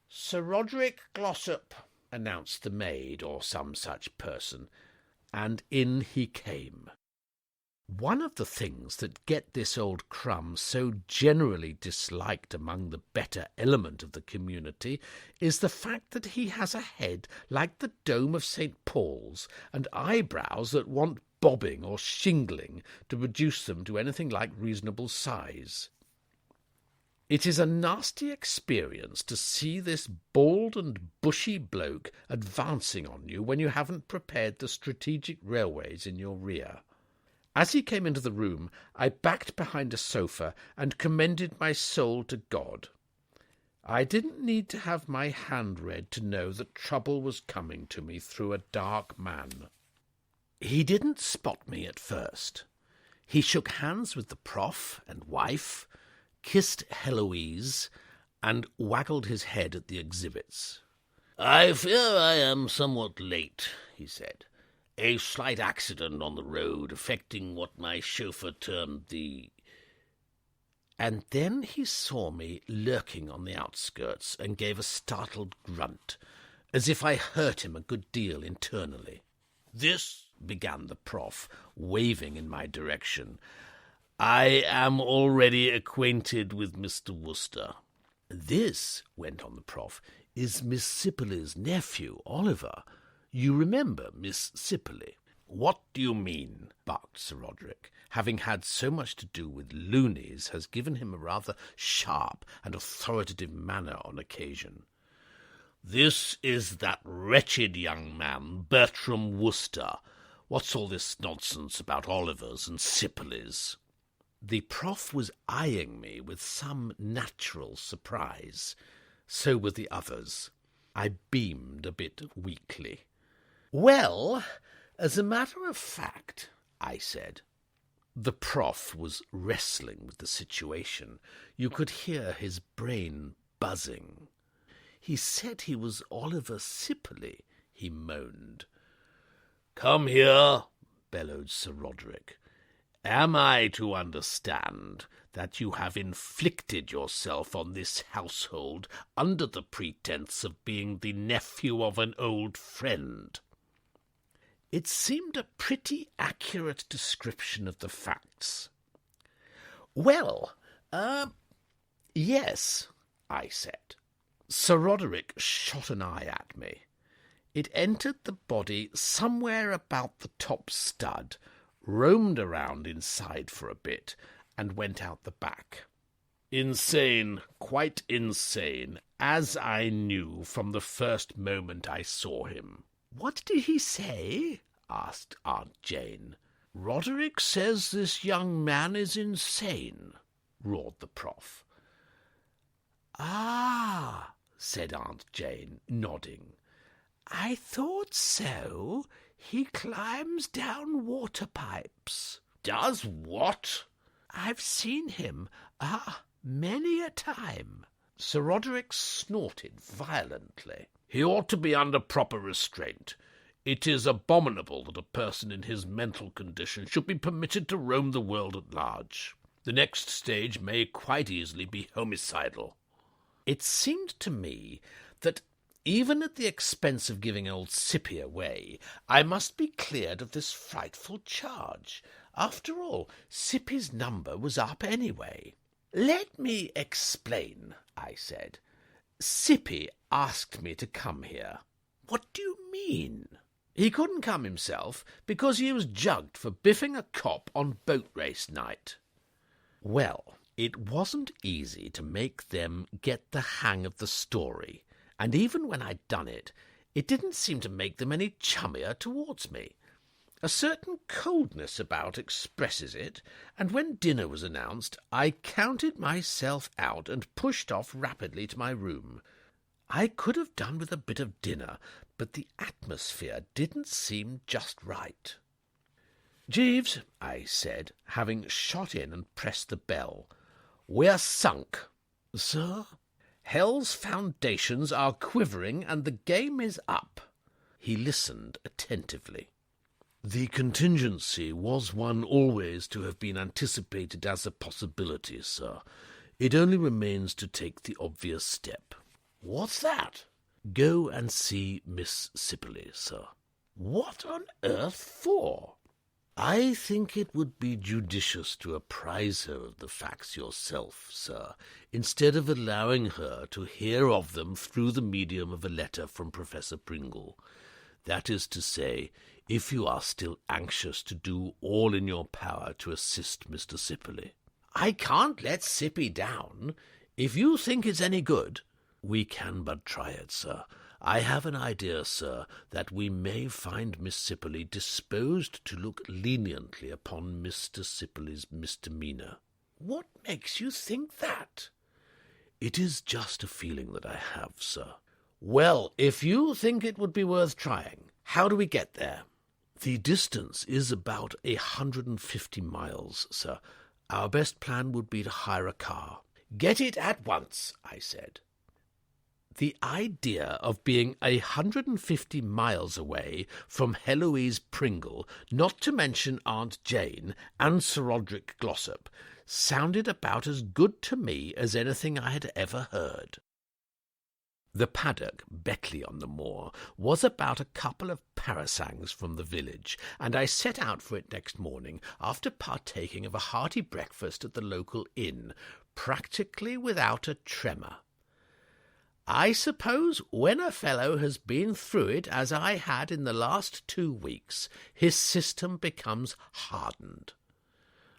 "Sir Roderick Glossop," announced the maid or some such person, and in he came. One of the things that get this old crumb so generally disliked among the better element of the community is the fact that he has a head like the dome of St. Paul's and eyebrows that want bobbing or shingling to reduce them to anything like reasonable size. It is a nasty experience to see this bald and bushy bloke advancing on you when you haven't prepared the strategic railways in your rear. As he came into the room, I backed behind a sofa and commended my soul to God. I didn't need to have my hand read to know that trouble was coming to me through a dark man. He didn't spot me at first. He shook hands with the Prof and wife, kissed Heloise, and waggled his head at the exhibits. "I fear I am somewhat late," he said. "A slight accident on the road affecting what my chauffeur termed the—" And then he saw me lurking on the outskirts and gave a startled grunt, as if I hurt him a good deal internally. "This," began the Prof, waving in my direction, "I am already acquainted with Mr. Wooster." "This," went on the Prof, "is Miss Sippy's nephew, Oliver. You remember Miss Sippy." "What do you mean?" barked Sir Roderick. Having had so much to do with loonies has given him a rather sharp and authoritative manner on occasion. "This is that wretched young man, Bertram Wooster. What's all this nonsense about Olivers and Sippys?" The Prof was eyeing me with some natural surprise. So were the others. I beamed a bit weakly. "Well, as a matter of fact," I said. The Prof was wrestling with the situation. You could hear his brain buzzing. "He said he was Oliver Sippy," he moaned. "Come here," bellowed Sir Roderick. "Am I to understand that you have inflicted yourself on this household under the pretence of being the nephew of an old friend?" It seemed a pretty accurate description of the facts. "Well, yes," I said. Sir Roderick shot an eye at me. It entered the body somewhere about the top stud, roamed around inside for a bit, and went out the back. "Insane, quite insane, as I knew from the first moment I saw him." "What did he say?" asked Aunt Jane. "Roderick says this young man is insane," roared the Prof. "Ah," said Aunt Jane, nodding. "I thought so. He climbs down water pipes." "Does what?" "I've seen him, many a time." Sir Roderick snorted violently. "He ought to be under proper restraint. It is abominable that a person in his mental condition should be permitted to roam the world at large. The next stage may quite easily be homicidal." It seemed to me that, even at the expense of giving old Sippy away, I must be cleared of this frightful charge. After all, Sippy's number was up anyway. "Let me explain," I said. "Sippy asked me to come here." "What do you mean?" "He couldn't come himself because he was jugged for biffing a cop on boat race night." Well, it wasn't easy to make them get the hang of the story, and even when I'd done it, it didn't seem to make them any chummier towards me. A certain coldness about expresses it, and when dinner was announced, I counted myself out and pushed off rapidly to my room. I could have done with a bit of dinner, but the atmosphere didn't seem just right. "Jeeves," I said, having shot in and pressed the bell, "we're sunk." "Sir?" "Hell's foundations are quivering, and the game is up." He listened attentively. "The contingency was one always to have been anticipated as a possibility, sir. It only remains to take the obvious step." "What's that?" "Go and see Miss Sippy, sir." "What on earth for?" "I think it would be judicious to apprise her of the facts yourself, sir, instead of allowing her to hear of them through the medium of a letter from Professor Pringle. That is to say, if you are still anxious to do all in your power to assist Mr. Sippy." "I can't let Sippy down. If you think it's any good—" "We can but try it, sir. I have an idea, sir, that we may find Miss Sippy disposed to look leniently upon Mr. Sippy's misdemeanour." "What makes you think that?" "It is just a feeling that I have, sir." "Well, if you think it would be worth trying, how do we get there?" "The distance is about 150 miles, sir. Our best plan would be to hire a car." "Get it at once," I said. The idea of being 150 miles away from Heloise Pringle, not to mention Aunt Jane and Sir Roderick Glossop, sounded about as good to me as anything I had ever heard. The paddock, Beckley-on-the-Moor, was about a couple of parasangs from the village, and I set out for it next morning, after partaking of a hearty breakfast at the local inn, practically without a tremor. I suppose when a fellow has been through it, as I had in the last 2 weeks, his system becomes hardened.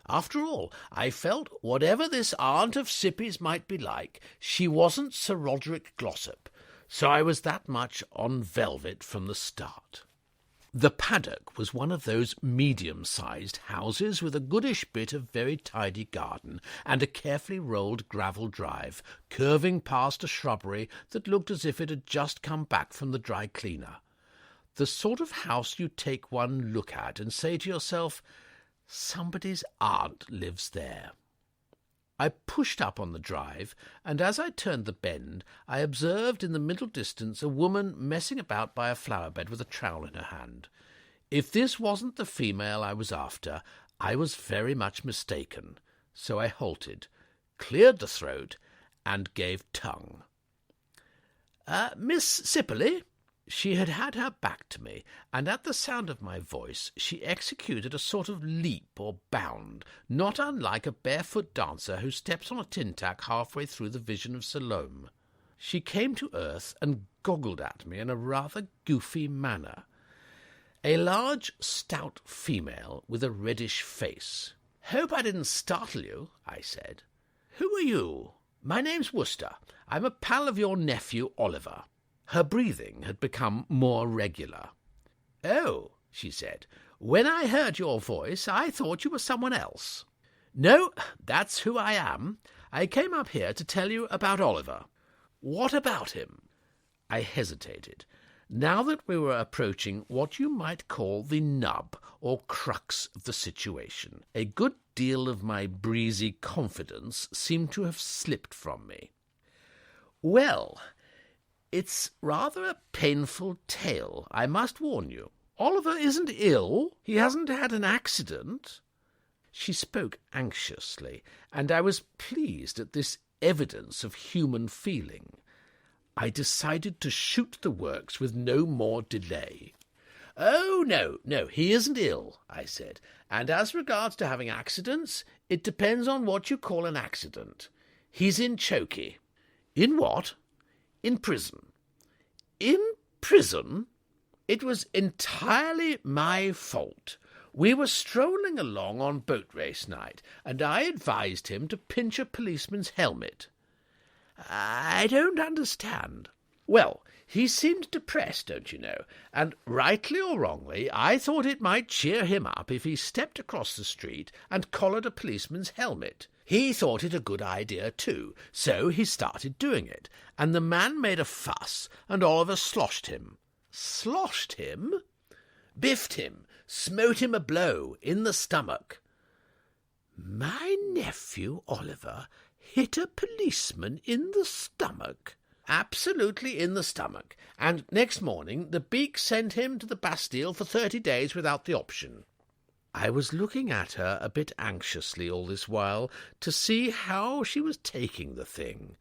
After all, I felt, whatever this aunt of Sippy's might be like, she wasn't Sir Roderick Glossop, so I was that much on velvet from the start. The paddock was one of those medium-sized houses with a goodish bit of very tidy garden and a carefully rolled gravel drive, curving past a shrubbery that looked as if it had just come back from the dry cleaner. The sort of house you take one look at and say to yourself, somebody's aunt lives there. I pushed up on the drive, and as I turned the bend, I observed in the middle distance a woman messing about by a flower-bed with a trowel in her hand. If this wasn't the female I was after, I was very much mistaken, so I halted, cleared the throat, and gave tongue. "Miss Sippy?" She had had her back to me, and at the sound of my voice she executed a sort of leap or bound, not unlike a barefoot dancer who steps on a tin-tack halfway through the Vision of Salome. She came to earth and goggled at me in a rather goofy manner. A large, stout female with a reddish face. "Hope I didn't startle you," I said. "Who are you?" "My name's Wooster. I'm a pal of your nephew, Oliver." Her breathing had become more regular. "Oh," she said, "when I heard your voice I thought you were someone else." "No, that's who I am. I came up here to tell you about Oliver." "What about him?" I hesitated. Now that we were approaching what you might call the nub or crux of the situation, a good deal of my breezy confidence seemed to have slipped from me. "Well, it's rather a painful tale, I must warn you. Oliver isn't ill. He hasn't had an accident." She spoke anxiously, and I was pleased at this evidence of human feeling. I decided to shoot the works with no more delay. "Oh, no, he isn't ill," I said, "and as regards to having accidents, it depends on what you call an accident. He's in chokey." "In what?" "In prison." "In prison?" "It was entirely my fault. We were strolling along on boat race night, and I advised him to pinch a policeman's helmet." "I don't understand." "Well, he seemed depressed, don't you know, and rightly or wrongly I thought it might cheer him up if he stepped across the street and collared a policeman's helmet. He thought it a good idea too, so he started doing it, and the man made a fuss, and Oliver sloshed him." "Sloshed him?" "Biffed him, smote him a blow in the stomach." "My nephew Oliver hit a policeman in the stomach?" "Absolutely in the stomach, and next morning the beak sent him to the Bastille for 30 days without the option." I was looking at her a bit anxiously all this while to see how she was taking the thing,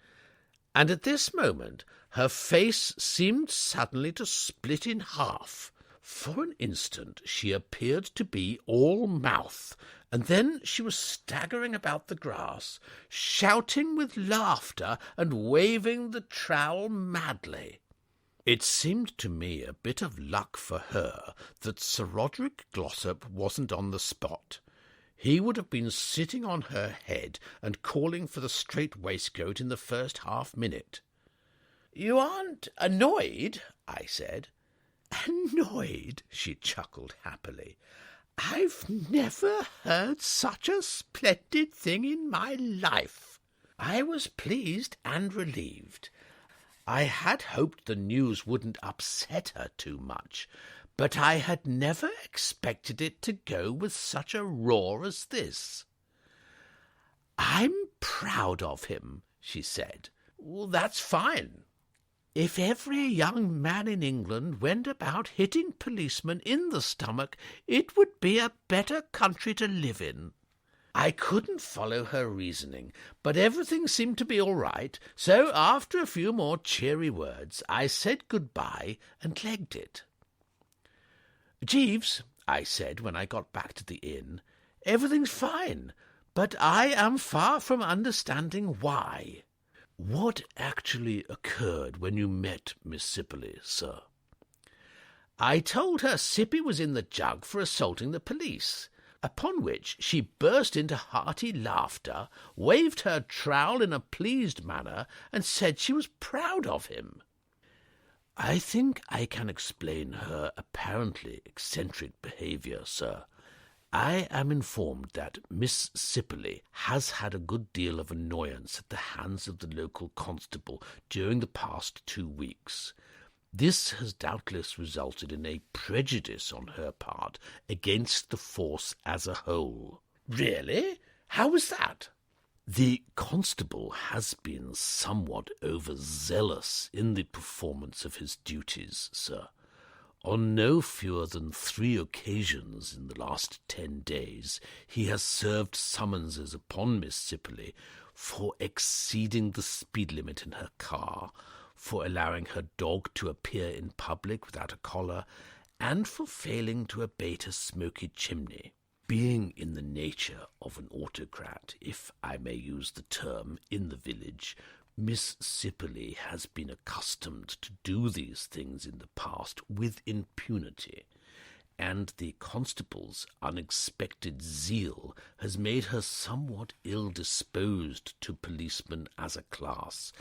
and at this moment her face seemed suddenly to split in half. For an instant she appeared to be all mouth, and then she was staggering about the grass, shouting with laughter and waving the trowel madly. It seemed to me a bit of luck for her that Sir Roderick Glossop wasn't on the spot. He would have been sitting on her head and calling for the strait waistcoat in the first half-minute. "You aren't annoyed?" I said. "Annoyed?" she chuckled happily. "I've never heard such a splendid thing in my life." I was pleased and relieved. I had hoped the news wouldn't upset her too much, but I had never expected it to go with such a roar as this. "I'm proud of him," she said. "Well, that's fine." "If every young man in England went about hitting policemen in the stomach, it would be a better country to live in." I couldn't follow her reasoning, but everything seemed to be all right, so after a few more cheery words I said good-bye and legged it. "Jeeves," I said when I got back to the inn, "everything's fine, but I am far from understanding why." "What actually occurred when you met Miss Sippy, sir?" "I told her Sippy was in the jug for assaulting the police, upon which she burst into hearty laughter, waved her trowel in a pleased manner, and said she was proud of him." "I think I can explain her apparently eccentric behaviour, sir. I am informed that Miss Sippy has had a good deal of annoyance at the hands of the local constable during the past 2 weeks. This has doubtless resulted in a prejudice on her part against the force as a whole." "Really? How was that?" "The constable has been somewhat overzealous in the performance of his duties, sir. On no fewer than 3 occasions in the last 10 days he has served summonses upon Miss Sippy for exceeding the speed limit in her car, for allowing her dog to appear in public without a collar, and for failing to abate a smoky chimney. Being in the nature of an autocrat, if I may use the term, in the village, Miss Sippy has been accustomed to do these things in the past with impunity, and the constable's unexpected zeal has made her somewhat ill-disposed to policemen as a class,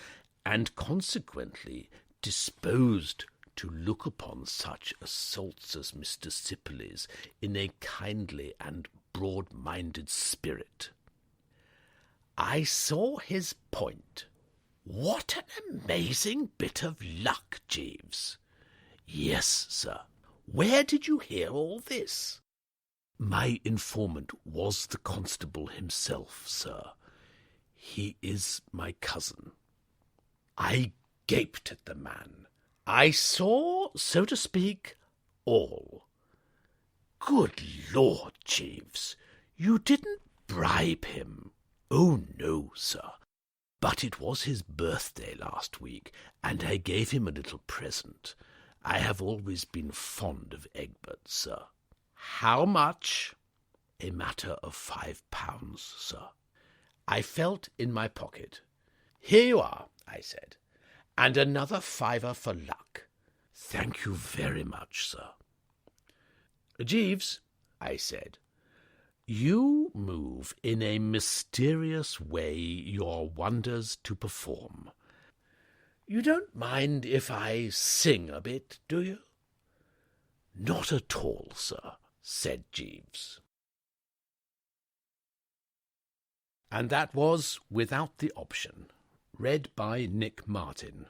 and consequently disposed to look upon such assaults as Mr. Sippy's in a kindly and broad-minded spirit. I saw his point. What an amazing bit of luck, Jeeves. Yes, sir. Where did you hear all this? My informant was the constable himself, sir. He is my cousin. I gaped at the man. I saw, so to speak, all. Good Lord, Jeeves, you didn't bribe him? Oh, no, sir. But it was his birthday last week, and I gave him a little present. I have always been fond of Egbert, sir. How much? A matter of £5, sir. I felt in my pocket. Here you are, I said, and another £5 for luck. Thank you very much, sir. Jeeves, I said, you move in a mysterious way your wonders to perform. You don't mind if I sing a bit, do you? Not at all, sir, said Jeeves. And that was Without the Option, read by Nick Martin.